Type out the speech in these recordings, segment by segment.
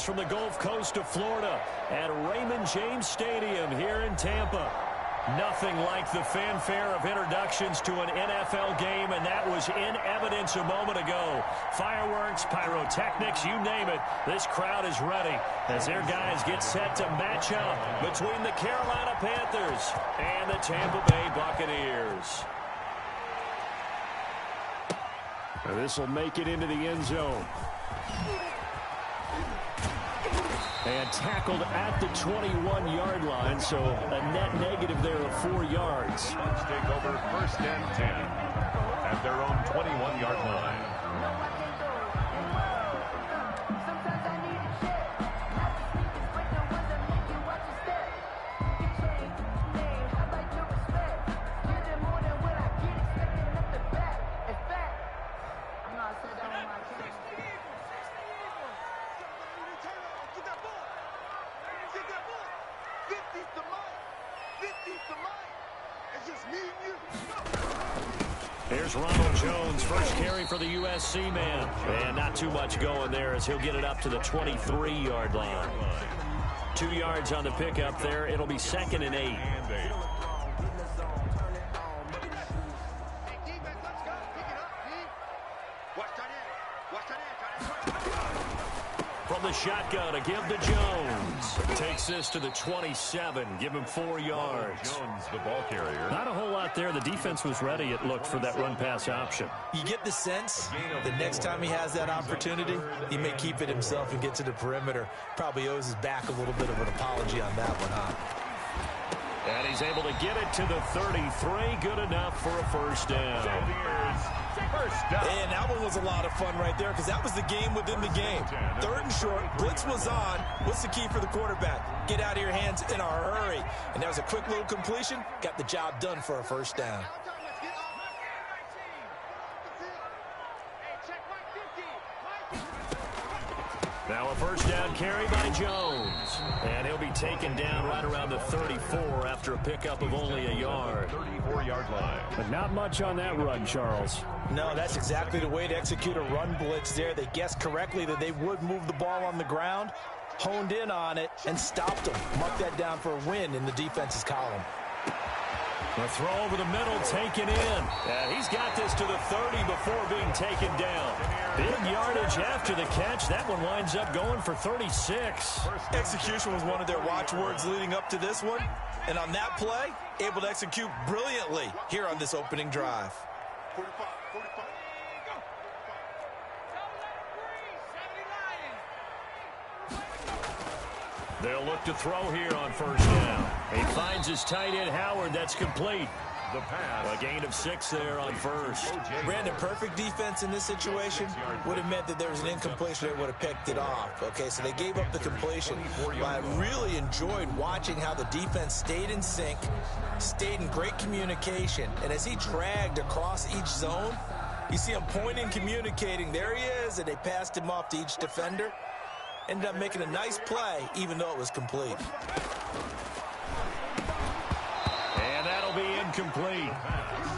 Fans from the Gulf Coast of Florida at Raymond James Stadium here in Tampa. Nothing like the fanfare of introductions to an NFL game, and that was in evidence a moment ago. Fireworks, pyrotechnics, you name it. This crowd is ready as their guys get set to match up between the Carolina Panthers and the Tampa Bay Buccaneers. This will make it into the end zone. And tackled at the 21-yard line, so a net negative there of 4 yards. Let's take over 1st and 10 at their own 21-yard line. Here's Ronald Jones, first carry for the USC man. And not too much going there as he'll get it up to the 23-yard line. 2 yards on the pickup there. It'll be 2nd and 8. From the shotgun, a give to Jones. Takes this to the 27. Give him 4 yards. Jones, the ball carrier. Not a whole lot there. The defense was ready, it looked, for that run-pass option. You get the sense the next time he has that opportunity, he may keep it himself and get to the perimeter. Probably owes his back a little bit of an apology on that one, huh? And he's able to get it to the 33. Good enough for a first down. And that one was a lot of fun right there because that was the game within the game. 3rd and short, blitz was on. What's the key for the quarterback? Get out of your hands in a hurry. And that was a quick little completion. Got the job done for a first down. Now a first down carry by Jones. And he'll be taken down right around the 34 after a pickup of only a yard. 34-yard line. But not much on that run, Charles. No, that's exactly the way to execute a run blitz there. They guessed correctly that they would move the ball on the ground, honed in on it, and stopped them. Mark that down for a win in the defense's column. A throw over the middle, taken in. And he's got this to the 30 before being taken down. Big yardage after the catch. That one winds up going for 36. Execution was one of their watchwords leading up to this one. And on that play, able to execute brilliantly here on this opening drive. 45, 45. They'll look to throw here on first down. He finds his tight end, Howard. That's complete. The pass. A gain of 6 there on first. Brandon, perfect defense in this situation would have meant that there was an incompletion. They would have picked it off. Okay, so they gave up the completion. But I really enjoyed watching how the defense stayed in sync, stayed in great communication. And as he dragged across each zone, you see him pointing, communicating. There he is, and they passed him off to each defender. Ended up making a nice play, even though it was complete. And that'll be incomplete.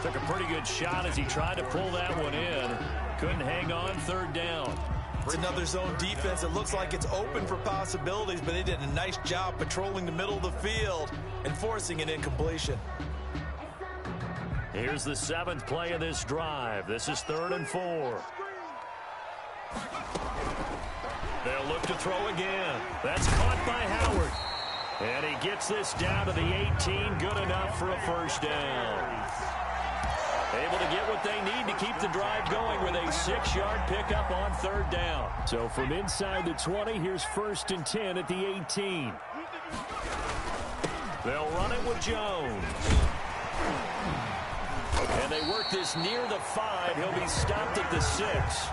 Took a pretty good shot as he tried to pull that one in. Couldn't hang on, 3rd down. It's another zone defense. It looks like it's open for possibilities, but they did a nice job patrolling the middle of the field and forcing an incompletion. Here's the 7th play of this drive. This is 3rd and 4. They'll look to throw again. That's caught by Howard. And he gets this down to the 18. Good enough for a first down. Able to get what they need to keep the drive going with a 6-yard pickup on 3rd down. So from inside the 20, here's 1st and 10 at the 18. They'll run it with Jones. And they work this near the 5. He'll be stopped at the 6.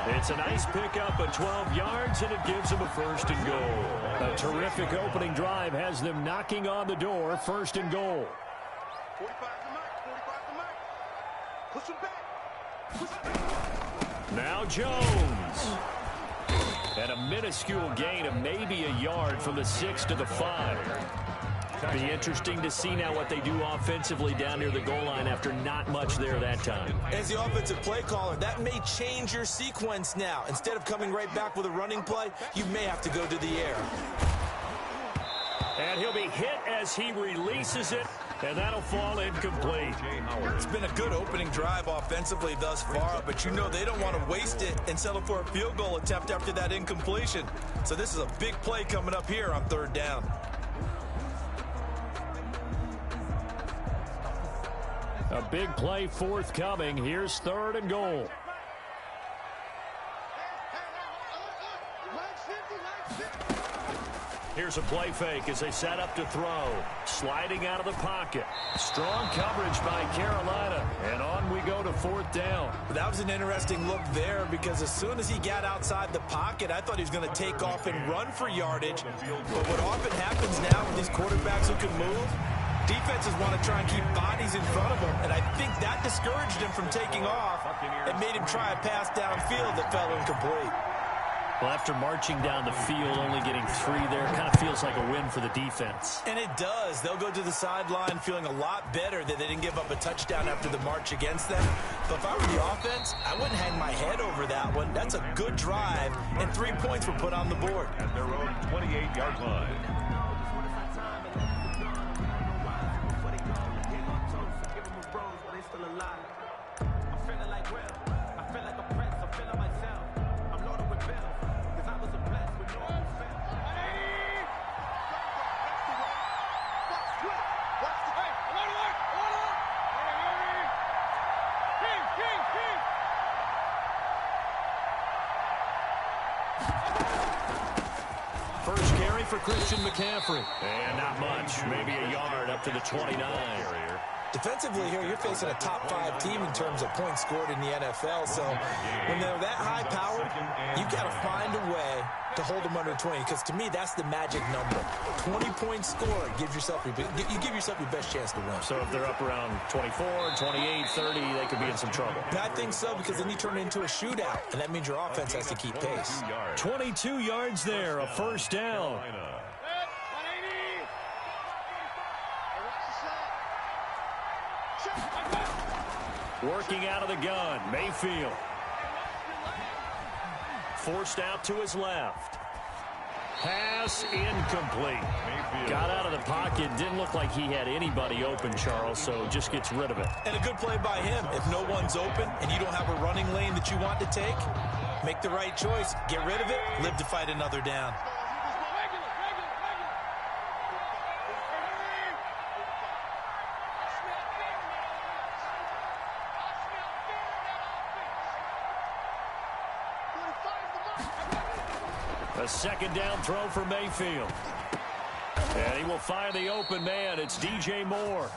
It's a nice pickup of 12 yards, and it gives them a 1st and goal. A terrific opening drive has them knocking on the door. 1st and goal. 45 to Mike. Push him back. Push him back. Now Jones. And a minuscule gain of maybe a yard from the 6 to the 5. Be interesting to see now what they do offensively down near the goal line after not much there that time. As the offensive play caller, that may change your sequence now. Instead of coming right back with a running play, you may have to go to the air. And he'll be hit as he releases it, and that'll fall incomplete. It's been a good opening drive offensively thus far, but you know they don't want to waste it and settle for a field goal attempt after that incompletion. So this is a big play coming up here on 3rd down. A big play forthcoming. Here's 3rd and goal. Here's a play fake as they set up to throw. Sliding out of the pocket. Strong coverage by Carolina. And on we go to 4th down. That was an interesting look there because as soon as he got outside the pocket, I thought he was going to take off and run for yardage. But what often happens now with these quarterbacks who can move, defenses want to try and keep bodies in front of them. And I think that discouraged him from taking off and made him try a pass downfield that fell incomplete. Well, after marching down the field, only getting 3 there, kind of feels like a win for the defense. And it does. They'll go to the sideline feeling a lot better that they didn't give up a touchdown after the march against them. But if I were the offense, I wouldn't hang my head over that one. That's a good drive, and 3 points were put on the board. At their own 28-yard line. First carry for Christian McCaffrey. And not much. Maybe a yard up to the 29. Defensively here, you're facing a top 5 team in terms of points scored in the NFL. So when they're that high powered, you got to find a way to hold them under 20. Because to me, that's the magic number. 20 points scored gives yourself you give yourself your best chance to win. So if they're up around 24, 28, 30, they could be in some trouble. And I think so, because then you turn it into a shootout, and that means your offense has to keep pace. 22 yards there, a first down. Working out of the gun, Mayfield. Forced out to his left. Pass incomplete. Got out of the pocket. Didn't look like he had anybody open, Charles, so just gets rid of it. And a good play by him. If no one's open and you don't have a running lane that you want to take, make the right choice. Get rid of it. Live to fight another down. A second down throw for Mayfield. And he will find the open man. It's DJ Moore.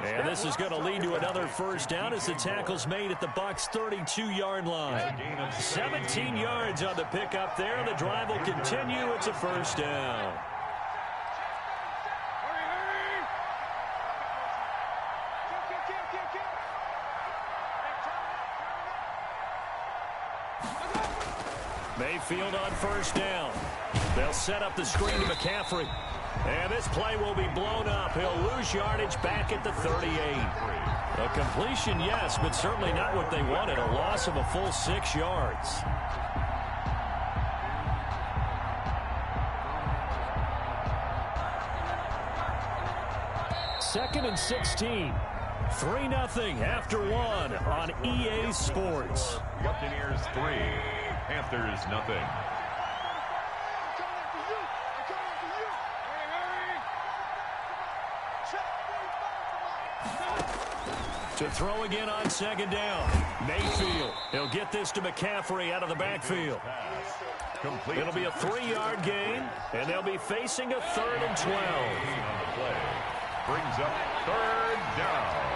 And this is going to lead to another first down as the tackle's made at the Bucs' 32-yard line. 17 yards on the pickup there. The drive will continue. It's a first down. Mayfield on first down. They'll set up the screen to McCaffrey. And this play will be blown up. He'll lose yardage back at the 38. A completion, yes, but certainly not what they wanted. A loss of a full 6 yards. Second and 16. 3-0 after 1 on EA Sports. Buccaneers 3, Panthers 0. To throw again on second down. Mayfield. He'll get this to McCaffrey out of the backfield. It'll be a 3-yard gain, and they'll be facing a 3rd and 12. Brings up 3rd down.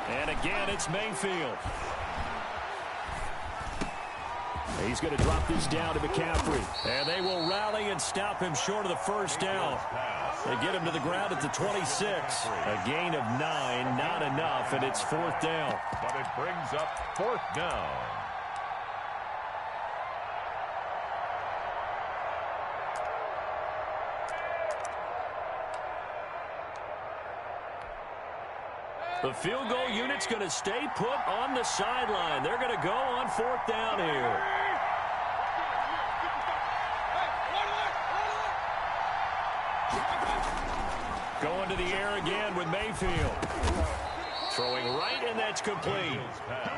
And again, it's Mayfield. He's going to drop this down to McCaffrey. And they will rally and stop him short of the first down. They get him to the ground at the 26. A gain of 9, not enough, and it's 4th down. But it brings up 4th down. The field goal unit's going to stay put on the sideline. They're going to go on 4th down here. Going to the air again with Mayfield. Throwing right, and that's complete.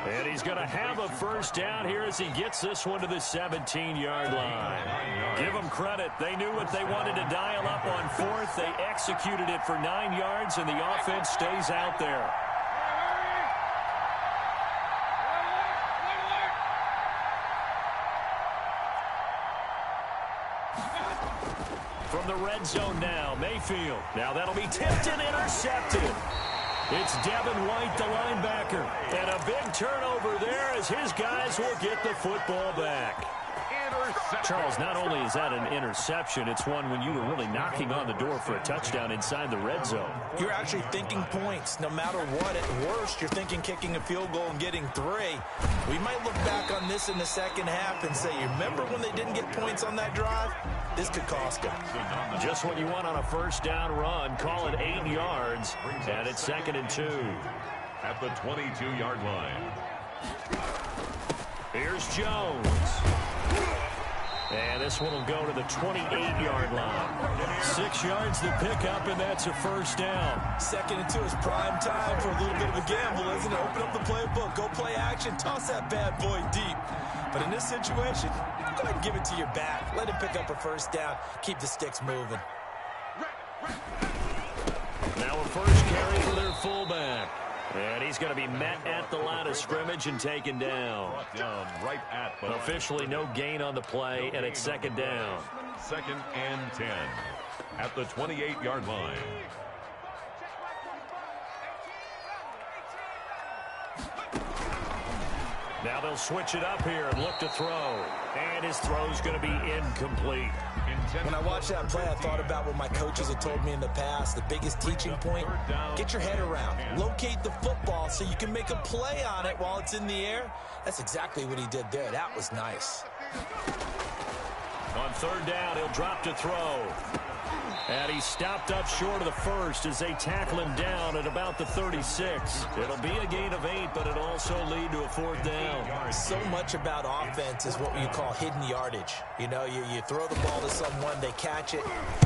And he's going to have a first down here as he gets this one to the 17-yard line. Give them credit. They knew what they wanted to dial up on 4th. They executed it for 9 yards, and the offense stays out there. From the red zone now, Mayfield. Now that'll be tipped and intercepted. It's Devin White, the linebacker. And a big turnover there as his guys will get the football back. Charles, not only is that an interception, it's one when you were really knocking on the door for a touchdown inside the red zone. You're actually thinking points. No matter what, at worst, you're thinking kicking a field goal and getting 3. We might look back on this in the second half and say, you remember when they didn't get points on that drive? This could cost them. Just what you want on a first down run. Call it 8 yards, and it's 2nd and 2. At the 22-yard line. Here's Jones. And this one will go to the 28-yard line. 6 yards to pick up, and that's a first down. 2nd and 2 is prime time for a little bit of a gamble, isn't it? Open up the playbook, go play action, toss that bad boy deep. But in this situation, go ahead and give it to your back. Let him pick up a first down. Keep the sticks moving. Now a first carry for their fullback. And he's going to be met at the line of scrimmage and taken down. Right at the Officially no gain on the play, and it's 2nd down. 2nd and 10 at the 28-yard line. Now they'll switch it up here and look to throw. And his throw's going to be incomplete. When I watched that play, I thought about what my coaches had told me in the past. The biggest teaching point, get your head around. Locate the football so you can make a play on it while it's in the air. That's exactly what he did there. That was nice. On 3rd down, he'll drop to throw. And he's stopped up short of the first as they tackle him down at about the 36. It'll be a gain of 8, but it'll also lead to a 4th down. So much about offense is what you call hidden yardage. You know, you throw the ball to someone, they catch it,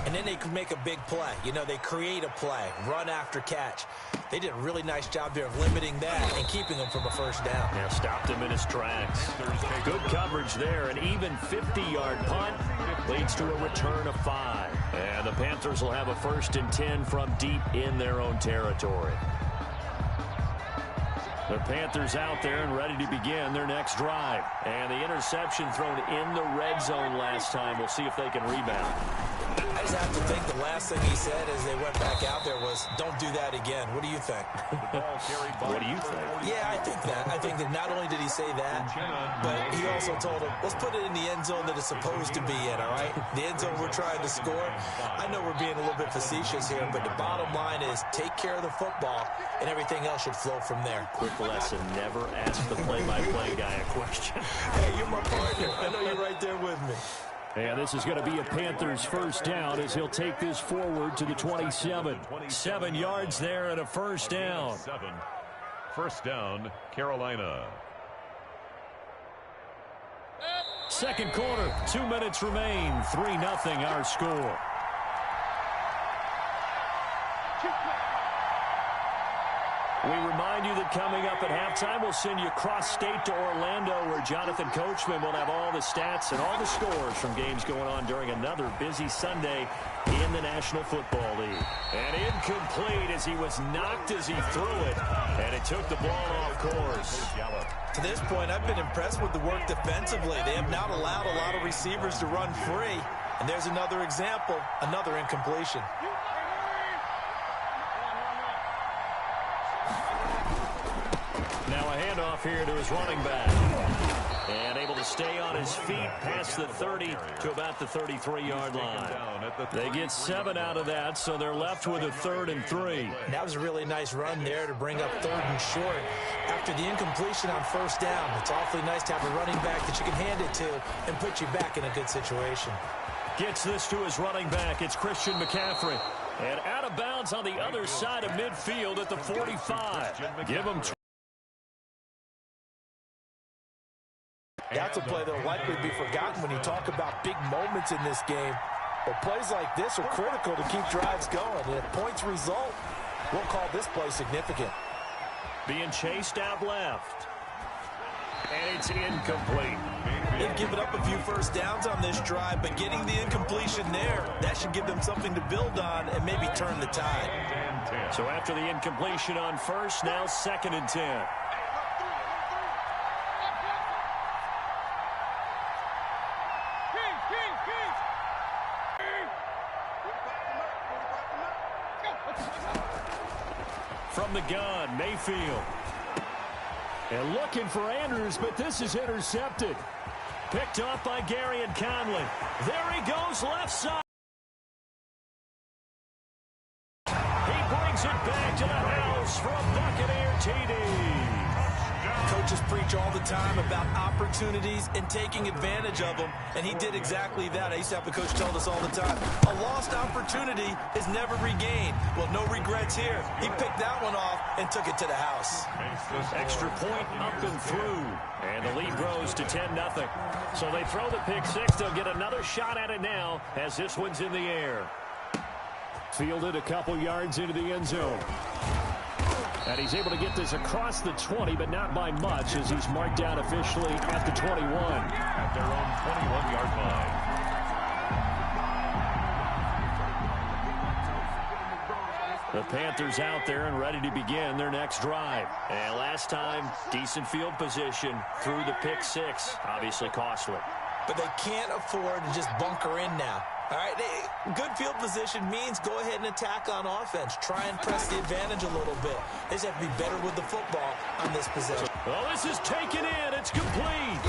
and then they can make a big play. You know, they create a play, run after catch. They did a really nice job there of limiting that and keeping him from a first down. Yeah, stopped him in his tracks. Good coverage there. An even 50-yard punt leads to a return of 5. And the Panthers will have a 1st and 10 from deep in their own territory. The Panthers out there and ready to begin their next drive. And the interception thrown in the red zone last time. We'll see if they can rebound. I just have to think the last thing he said as they went back out there was, don't do that again. What do you think? What do you think? Yeah, I think that. I think that not only did he say that, but he also told him, let's put it in the end zone that it's supposed to be in, all right? The end zone we're trying to score. I know we're being a little bit facetious here, but the bottom line is take care of the football, and everything else should flow from there. Quick lesson, never ask the play-by-play guy a question. Hey, you're my partner. I know you're right there with me. And this is going to be a Panthers first down as he'll take this forward to the 27. 7 yards there and a first down. 1st down, Carolina. 2nd quarter, 2 minutes remain. 3-0 our score. We remind you that coming up at halftime, we'll send you cross-state to Orlando, where Jonathan Coachman will have all the stats and all the scores from games going on during another busy Sunday in the National Football League. And incomplete as he was knocked as he threw it, and it took the ball off course. To this point, I've been impressed with the work defensively. They have not allowed a lot of receivers to run free. And there's another example, another incompletion. Now a handoff here to his running back. And able to stay on his feet past the 30 to about the 33-yard line. They get 7 out of that, so they're left with a 3rd and 3. That was a really nice run there to bring up 3rd and short. After the incompletion on 1st down, it's awfully nice to have a running back that you can hand it to and put you back in a good situation. Gets this to his running back. It's Christian McCaffrey. And out of bounds on the other side of midfield at the 45. Give them. That's a play that will likely be forgotten when you talk about big moments in this game. But plays like this are critical to keep drives going. And if points result, we'll call this play significant. Being chased out left. And it's incomplete. They've given up a few first downs on this drive, but getting the incompletion there, that should give them something to build on and maybe turn the tide. So after the incompletion on first, now 2nd and 10. From the gun, Mayfield. And looking for Andrews, but this is intercepted. Picked off by Gary and Conley. There he goes, left side. He brings it back to the house for a Buccaneer TD. Coaches preach all the time about opportunities and taking advantage of them, and he did exactly that. I used to have a coach tell us all the time, a lost opportunity is never regained. Well, no regrets here. He picked that one off and took it to the house. Extra point up and through, and the lead grows to 10-0. So they throw the pick six. They'll get another shot at it now as this one's in the air. Fielded a couple yards into the end zone. And he's able to get this across the 20, but not by much, as he's marked down officially at the 21. At their own 21-yard line. The Panthers out there and ready to begin their next drive. And last time, decent field position through the pick six. Obviously costly. But they can't afford to just bunker in now. All right, good field position means go ahead and attack on offense. Try and press the advantage a little bit. They just have to be better with the football on this possession. Well, this is taken in. It's complete.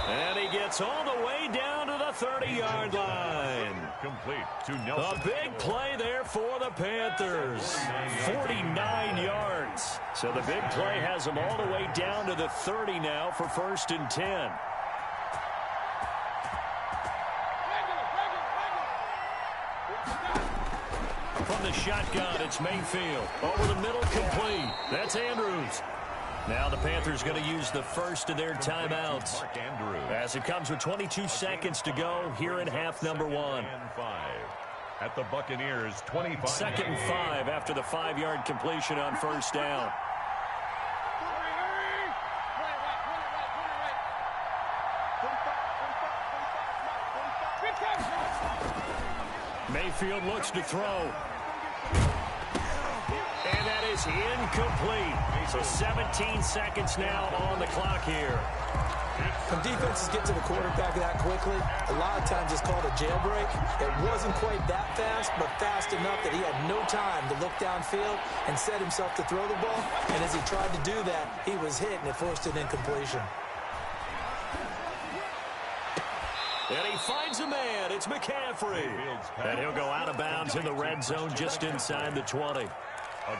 And he gets all the way down to the 30-yard line. Complete to Nelson. A big play there for the Panthers. 49 yards. So the big play has them all the way down to the 30 now for 1st and 10. From the shotgun, it's Mayfield. Over the middle, complete. That's Andrews. Now the Panthers going to use the first of their timeouts. As it comes with 22 seconds to go here in half number one. At the Buccaneers, 25. 2nd and 5 after the 5-yard completion on first down. Mayfield looks to throw. And that is incomplete. So 17 seconds now on the clock here. When defenses get to the quarterback that quickly, a lot of times it's called a jailbreak. It wasn't quite that fast, but fast enough that he had no time to look downfield and set himself to throw the ball. And as he tried to do that, he was hit, and it forced an incompletion. And he finds a man. It's McCaffrey. And he'll go out of bounds in the red zone just inside the 20.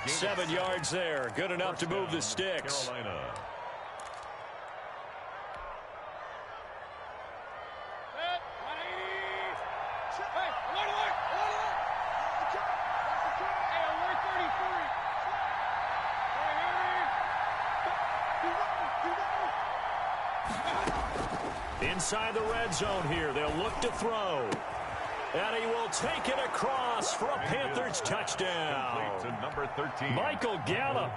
7 yards there. Good enough to move the sticks. Inside the red zone here. They'll look to throw. And he will take it across for a Panthers touchdown. To number 13. Michael Gallup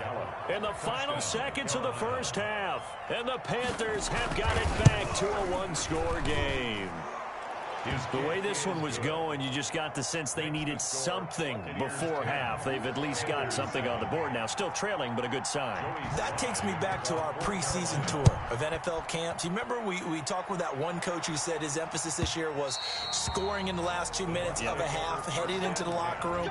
in the final seconds of the first half. And the Panthers have got it back to a one-score game. The way this one was going, you just got the sense they needed something before half. They've at least got something on the board now. Still trailing, but a good sign. That takes me back to our preseason tour of NFL camps. You remember we talked with that one coach who said his emphasis this year was scoring in the last 2 minutes of a half, heading into the locker room.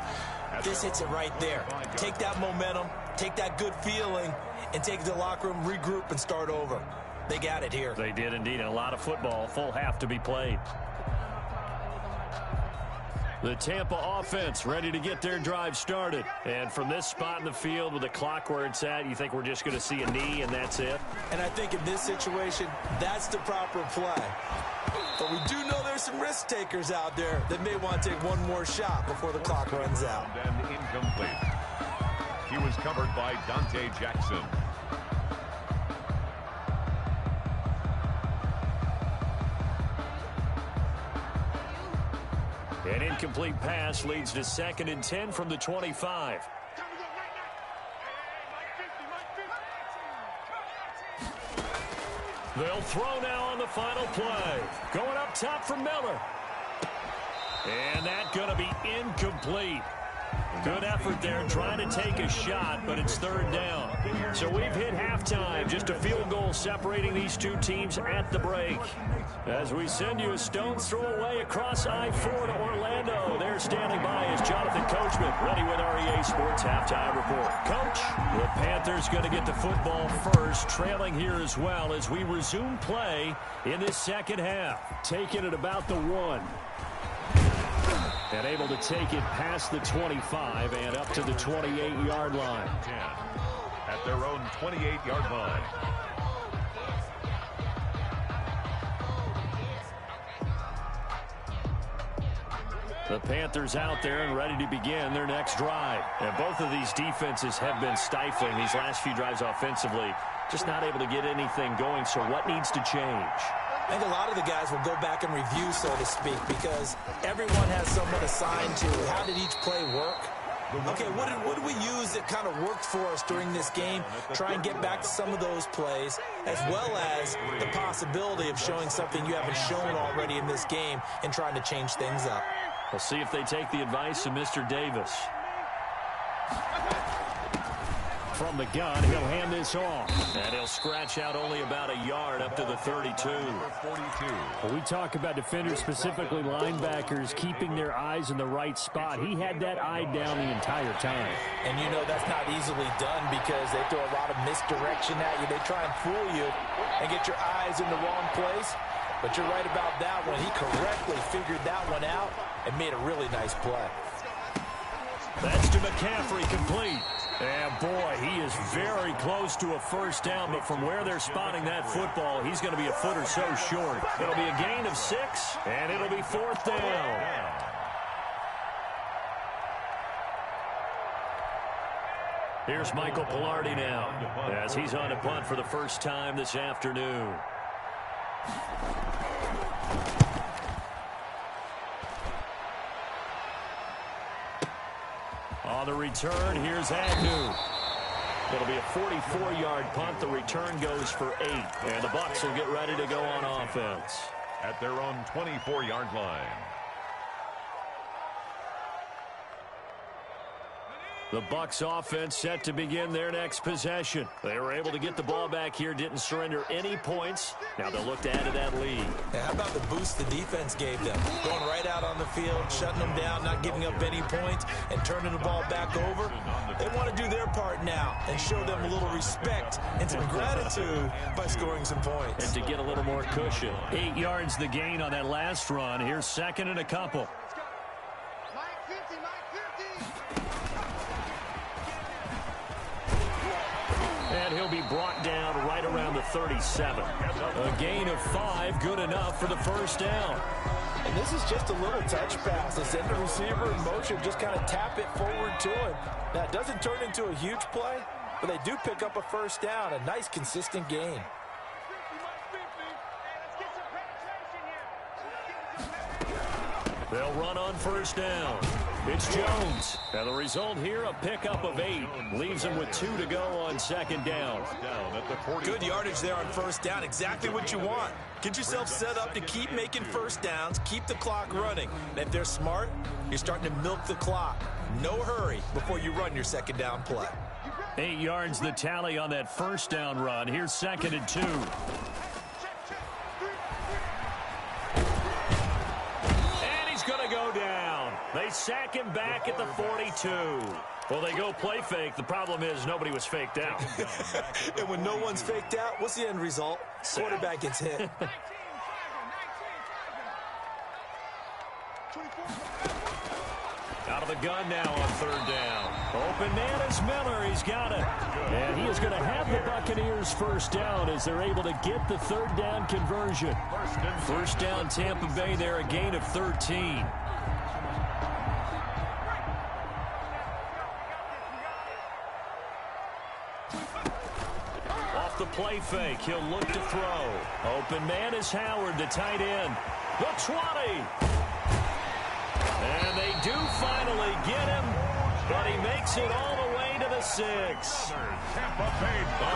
This hits it right there. Take that momentum, take that good feeling, and take it to the locker room, regroup, and start over. They got it here. They did indeed. And a lot of football, full half to be played. The Tampa offense ready to get their drive started. And from this spot in the field with the clock where it's at, you think we're just going to see a knee and that's it? And I think in this situation, that's the proper play. But we do know there's some risk takers out there that may want to take one more shot before the clock runs out. And incomplete. He was covered by Dante Jackson. An incomplete pass leads to 2nd and 10 from the 25. They'll throw now on the final play. Going up top for Miller. And that's going to be incomplete. Good effort there trying to take a shot, but it's 3rd down. So we've hit halftime. Just a field goal separating these two teams at the break. As we send you a stone's throw away across I-4 to Orlando. There standing by is Jonathan Coachman, ready with REA Sports Halftime Report. Coach, the Panthers going to get the football first, trailing here as well as we resume play in this second half. Taking it about the 1. And able to take it past the 25 and up to the 28-yard line. 10 at their own 28-yard line. The Panthers out there and ready to begin their next drive. And both of these defenses have been stifling these last few drives offensively. Just not able to get anything going, so what needs to change? I think a lot of the guys will go back and review, so to speak, because everyone has someone assigned to how did each play work. Okay, what did we use that kind of worked for us during this game? Try and get back to some of those plays, as well as the possibility of showing something you haven't shown already in this game and trying to change things up. We'll see if they take the advice of Mr. Davis. From the gun, he'll hand this off. And he'll scratch out only about a yard up to the 32. Well, we talk about defenders, specifically linebackers, keeping their eyes in the right spot. He had that eye down the entire time. And you know that's not easily done because they throw a lot of misdirection at you. They try and fool you and get your eyes in the wrong place. But you're right about that one. He correctly figured that one out and made a really nice play. That's to McCaffrey, complete. And boy, he is very close to a first down, but from where they're spotting that football, he's going to be a foot or so short. It'll be a gain of 6, and it'll be 4th down. Here's Michael Pilardi now, as he's on a punt for the first time this afternoon. On the return, here's Agnew. It'll be a 44-yard punt. The return goes for 8. And the Bucs will get ready to go on offense. At their own 24-yard line. The Bucs offense set to begin their next possession. They were able to get the ball back here, didn't surrender any points. Now they'll look to add to that lead. Yeah, how about the boost the defense gave them? Going right out on the field, shutting them down, not giving up any points, and turning the ball back over. They want to do their part now and show them a little respect and some gratitude by scoring some points. And to get a little more cushion. 8 yards the gain on that last run. Here's 2nd and a couple. And he'll be brought down right around the 37. A gain of 5, good enough for the first down. And this is just a little touch pass. They send the receiver in motion, just kind of tap it forward to him. Now, it doesn't turn into a huge play, but they do pick up a first down. A nice, consistent gain. They'll run on first down. It's Jones. And the result here, a pickup of 8. Leaves him with 2 to go on 2nd down. Good yardage there on first down. Exactly what you want. Get yourself set up to keep making first downs, keep the clock running. And if they're smart, you're starting to milk the clock. No hurry before you run your 2nd down play. 8 yards the tally on that first down run. Here's 2nd and 2. Going to go down. They sack him back at the 42. Well, they go play fake. The problem is nobody was faked out. And when no one's faked out, what's the end result? Quarterback gets hit. Out of the gun now on third down. Open man is Miller. He's got it. And he is going to have the Buccaneers first down as they're able to get the third down conversion. First down Tampa Bay there, a gain of 13. Off the play fake, he'll look to throw. Open man is Howard, the tight end. The 20. And they do finally get him, but he makes it all the way to the 6. A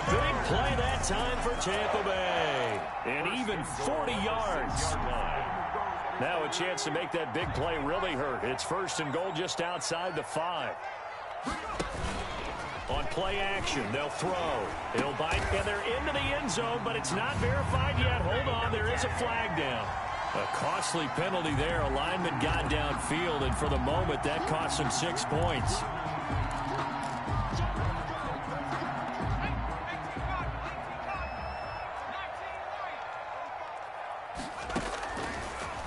big play that time for Tampa Bay. And even 40 yards. Now a chance to make that big play really hurt. It's first and goal just outside the 5. On play action, they'll throw. He'll bite, and they're into the end zone, but it's not verified yet. Hold on, there is a flag down. A costly penalty there. A lineman got downfield, and for the moment, that cost him 6 points.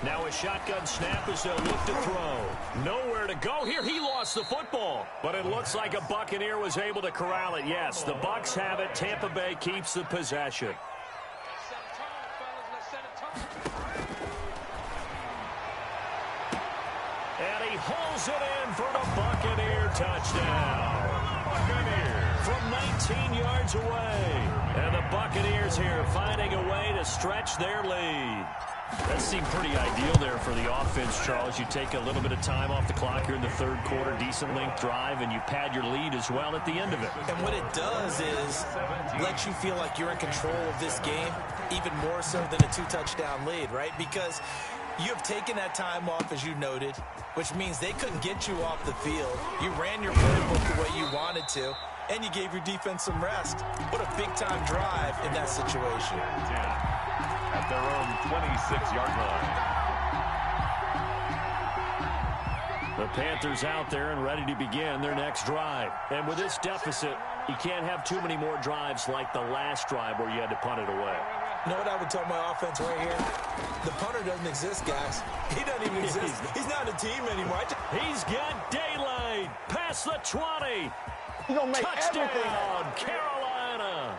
Now a shotgun snap as they'll look to throw. Nowhere to go here. He lost the football. But it looks like a Buccaneer was able to corral it. Yes, the Bucs have it. Tampa Bay keeps the possession. And he holds it in for the Buccaneer touchdown. From 19 yards away. And the Buccaneers here finding a way to stretch their lead. That seemed pretty ideal there for the offense, Charles. You take a little bit of time off the clock here in the third quarter, decent length drive, and you pad your lead as well at the end of it. And what it does is let you feel like you're in control of this game, even more so than a 2-touchdown lead, right? Because you have taken that time off, as you noted, which means they couldn't get you off the field. You ran your playbook the way you wanted to, and you gave your defense some rest. What a big-time drive in that situation. At their own 26-yard line. The Panthers out there and ready to begin their next drive. And with this deficit, you can't have too many more drives like the last drive where you had to punt it away. You know what I would tell my offense right here? The punter doesn't exist, guys. He doesn't even exist. He's not a team anymore. He's got daylight. Past the 20. He's gonna make touchdown, Carolina.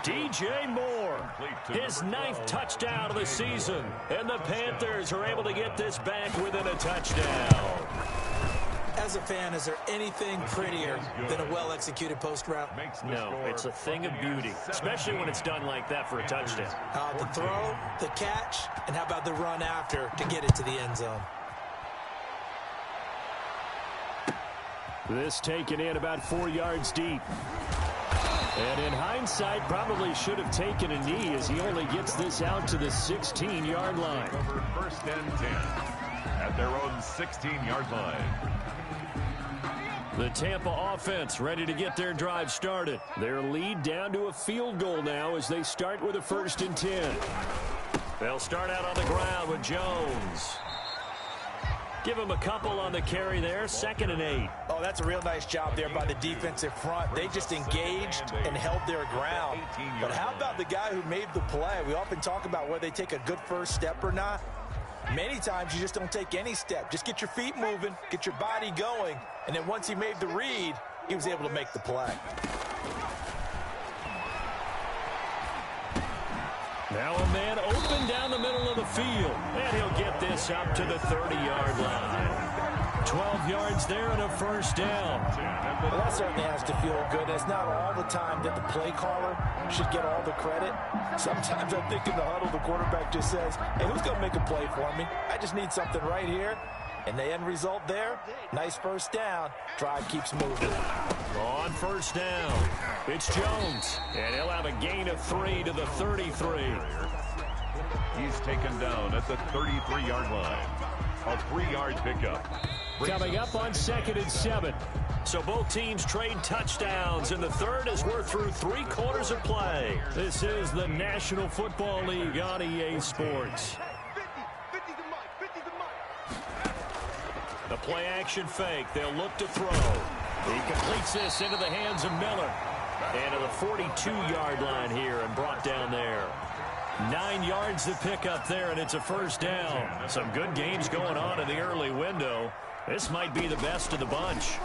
DJ Moore, his 9th touchdown of the season. And the Panthers are able to get this back within a touchdown. As a fan, is there anything prettier than a well-executed post route? No, it's a thing of beauty, especially when it's done like that for a touchdown. The throw, the catch, and how about the run after to get it to the end zone? This taken in about 4 yards deep. And in hindsight, probably should have taken a knee as he only gets this out to the 16-yard line. First and 10 at their own 16-yard line. The Tampa offense ready to get their drive started. Their lead down to a field goal now as they start with a 1st and 10. They'll start out on the ground with Jones. Give him a couple on the carry there, 2nd and 8. Oh, that's a real nice job there by the defensive front. They just engaged and held their ground. But how about the guy who made the play? We often talk about whether they take a good first step or not. Many times you just don't take any step. Just get your feet moving, get your body going, and then once he made the read, he was able to make the play. Now a man open down the middle of the field, and he'll get this up to the 30-yard line. 12 yards there and a 1st down. Well, that certainly has to feel good. It's not all the time that the play caller should get all the credit. Sometimes I think in the huddle, the quarterback just says, hey, who's going to make a play for me? I just need something right here. And the end result there, nice 1st down. Drive keeps moving. On 1st down, it's Jones. And he'll have a gain of 3 to the 33. He's taken down at the 33-yard line. A 3-yard pickup. Coming up on 2nd and 7. So both teams trade touchdowns in the third as we're through 3 quarters of play. This is the National Football League on EA Sports. The play action fake. They'll look to throw. He completes this into the hands of Miller. And to the 42-yard line here and brought down there. 9 yards to pick up there, and it's a 1st down. Some good games going on in the early window. This might be the best of the bunch.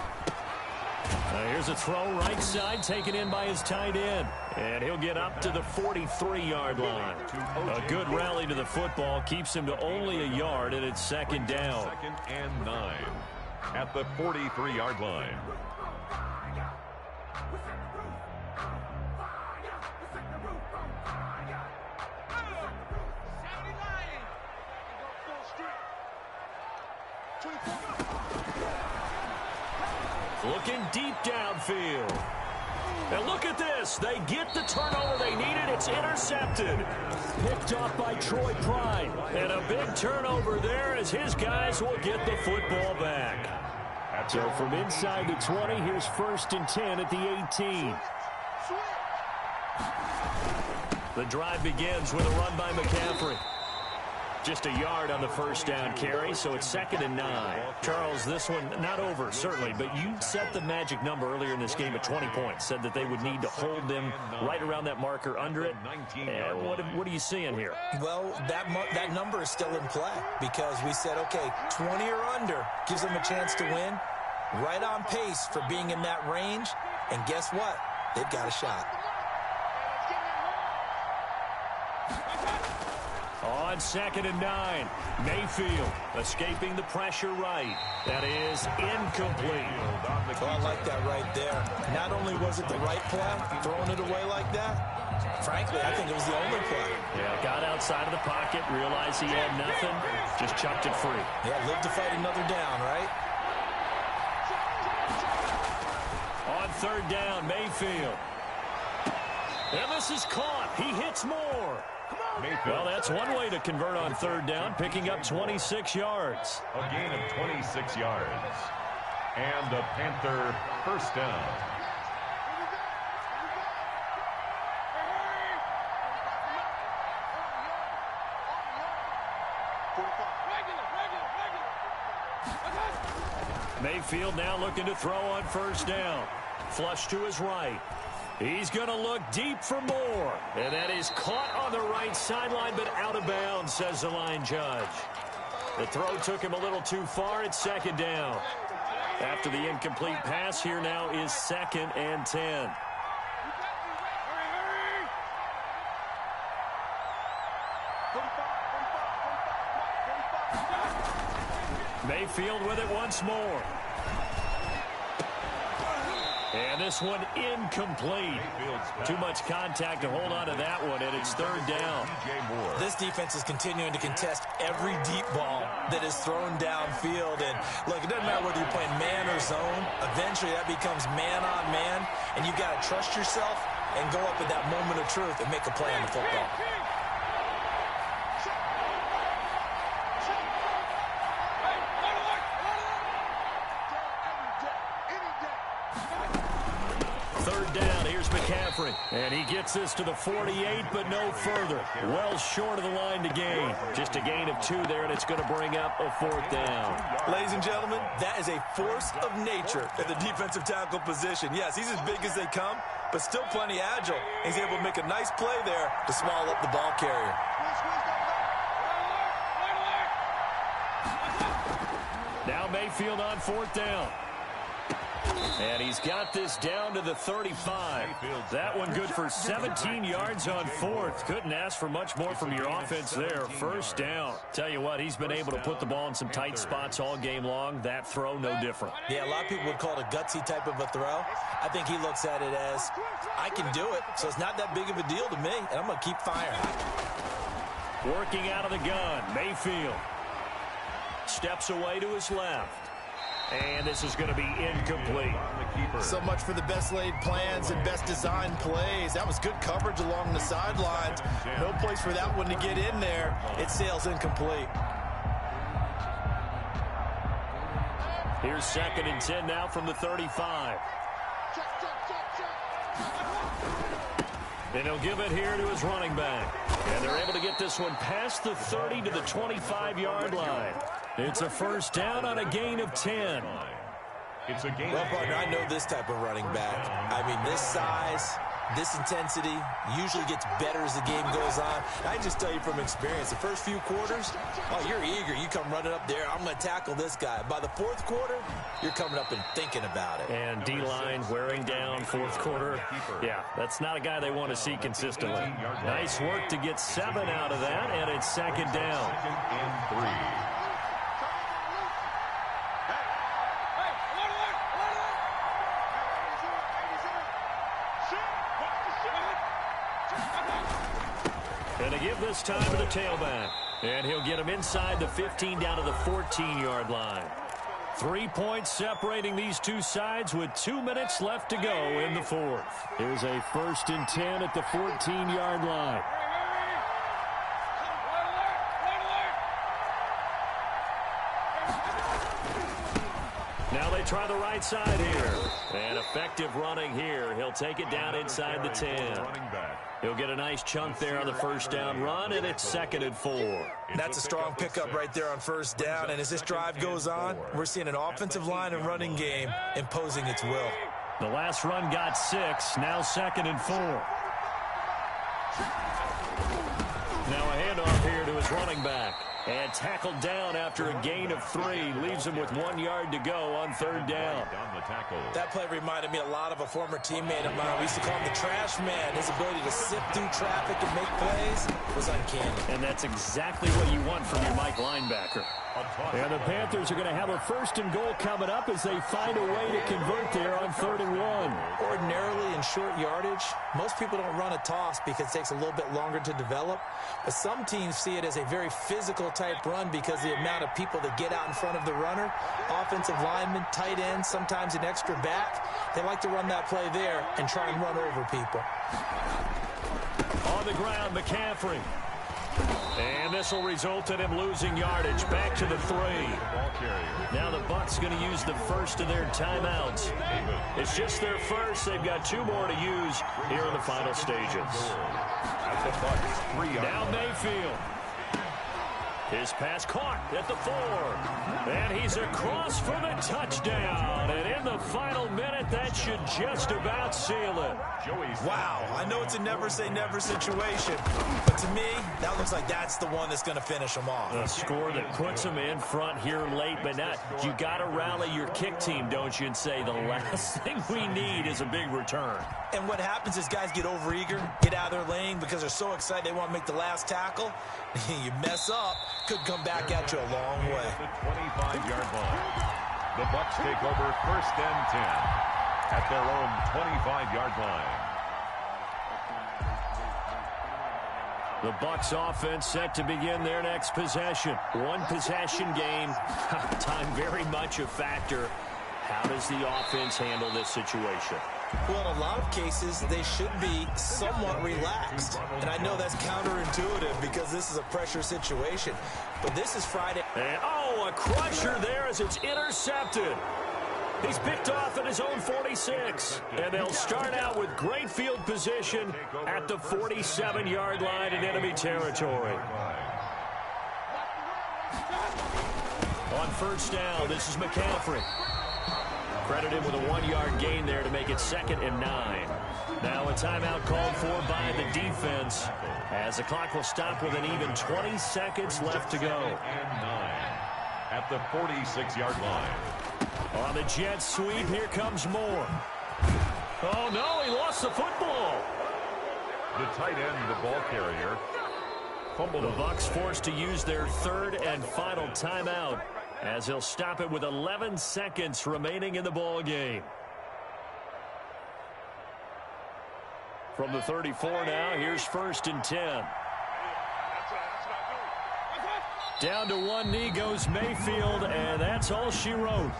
Here's a throw right side, taken in by his tight end. And he'll get up to the 43-yard line. A good rally to the football keeps him to only a yard, and it's second down. 2nd and 9 at the 43-yard line. Looking deep downfield. And look at this. They get the turnover they needed. It's intercepted. Picked off by Troy Pride. And a big turnover there as his guys will get the football back. So from inside the 20, here's 1st and 10 at the 18. The drive begins with a run by McCaffrey. Just a yard on the first down carry, so it's 2nd and 9. Charles, this one not over, certainly, but you set the magic number earlier in this game at 20 points. Said that they would need to hold them right around that marker under it. What are you seeing here? Well, that number is still in play because we said, okay, 20 or under gives them a chance to win. Right on pace for being in that range, and guess what? They've got a shot. On 2nd and 9, Mayfield escaping the pressure right. That is incomplete. Oh, I like that right there. Not only was it the right play, throwing it away like that, frankly, I think it was the only play. Yeah, got outside of the pocket, realized he had nothing, just chucked it free. Yeah, live to fight another down, right? On 3rd down, Mayfield. And this is caught. He hits more. Well, that's one way to convert on 3rd down, picking up 26 yards. A gain of 26 yards. And the Panther 1st down. Mayfield now looking to throw on 1st down. Flush to his right. He's going to look deep for more. And that is caught on the right sideline, but out of bounds, says the line judge. The throw took him a little too far. It's 2nd down. After the incomplete pass, here now is 2nd and 10. Mayfield with it once more. And this one incomplete. Too much contact to hold on to that one, and it's 3rd down. This defense is continuing to contest every deep ball that is thrown downfield. And look, it doesn't matter whether you're playing man or zone. Eventually, that becomes man on man, and you've got to trust yourself and go up at that moment of truth and make a play on the football. McCaffrey, and he gets this to the 48, but no further. Well short of the line to gain. Just a gain of 2 there, and it's going to bring up a 4th down. Ladies and gentlemen, that is a force of nature at the defensive tackle position. Yes, he's as big as they come, but still plenty agile. He's able to make a nice play there to small up the ball carrier. Now Mayfield on 4th down. And he's got this down to the 35. That one good for 17 yards on 4th. Couldn't ask for much more from your offense there. 1st down. Tell you what, he's been able to put the ball in some tight spots all game long. That throw, no different. Yeah, a lot of people would call it a gutsy type of a throw. I think he looks at it as, I can do it, so it's not that big of a deal to me, and I'm going to keep firing. Working out of the gun, Mayfield. Steps away to his left. And this is going to be incomplete. So much for the best laid plans and best designed plays. That was good coverage along the sidelines. No place for that one to get in there. It sails incomplete. Here's 2nd and 10 now from the 35. And he'll give it here to his running back. And they're able to get this one past the 30 to the 25-yard line. It's a 1st down on a gain of 10. It's a gain. Well, partner, I know this type of running back. I mean, this size, This intensity usually gets better as the game goes on. I just tell you from experience, the first few quarters, oh, you're eager. You come running up there, I'm going to tackle this guy. By the fourth quarter, you're coming up and thinking about it. And D-line wearing down fourth quarter. Yeah, that's not a guy they want to see consistently. Nice work to get 7 out of that, and it's second down. Second and 3. Going to give this time to the tailback. And he'll get him inside the 15 down to the 14-yard line. 3 points separating these two sides with 2 minutes left to go in the fourth. Here's a 1st and 10 at the 14-yard line. Now they try the right side here. And effective running here. He'll take it down inside the 10. He'll get a nice chunk there on the first down run, and it's 2nd and 4. That's a strong pickup right there on first down. And as this drive goes on, we're seeing an offensive line and running game imposing its will. The last run got 6. Now 2nd and 4. Now a handoff here to his running back. And tackled down after a gain of 3. Leaves him with 1 yard to go on 3rd down. That play reminded me a lot of a former teammate of mine. We used to call him the trash man. His ability to sift through traffic and make plays was uncanny. And that's exactly what you want from your Mike linebacker. And the Panthers are going to have a 1st and goal coming up as they find a way to convert there on 3rd and 1. Ordinarily in short yardage, most people don't run a toss because it takes a little bit longer to develop. But some teams see it as a very physical type run because the amount of people that get out in front of the runner, offensive linemen, tight ends, sometimes an extra back, they like to run that play there and try and run over people. On the ground, McCaffrey. And this will result in him losing yardage. Back to the 3. Now the Bucs going to use the first of their timeouts. It's just their first. They've got 2 more to use here in the final stages. Now Mayfield. His pass caught at the 4. And he's across for the touchdown. And in the final minute, that should just about seal it. Wow, I know it's a never-say-never situation, but to me, that looks like that's the one that's going to finish them off. A score that puts them in front here late, but not. You got to rally your kick team, don't you, and say the last thing we need is a big return. And what happens is guys get overeager, get out of their lane because they're so excited they want to make the last tackle. You mess up, could come back at you a long way. The 25-yard line. The Bucs take over 1st and 10 at their own 25-yard line. The Bucs offense set to begin their next possession. 1 possession game. Time very much a factor. How does the offense handle this situation? Well, in a lot of cases, they should be somewhat relaxed. And I know that's counterintuitive because this is a pressure situation. But this is Friday. And, oh, a crusher there as it's intercepted. He's picked off at his own 46. And they'll start out with great field position at the 47-yard line in enemy territory. On first down, this is McCaffrey. Credited with a 1-yard gain there to make it 2nd and 9. Now a timeout called for by the defense as the clock will stop with an even 20 seconds left to go. And 9 at the 46-yard line. On the jet sweep, here comes Moore. Oh, no, he lost the football. The tight end, the ball carrier, fumbled. The Bucs forced to use their 3rd and final timeout as they'll stop it with 11 seconds remaining in the ball game. From the 34 now, here's 1st and 10. Down to 1 knee goes Mayfield, and that's all she wrote.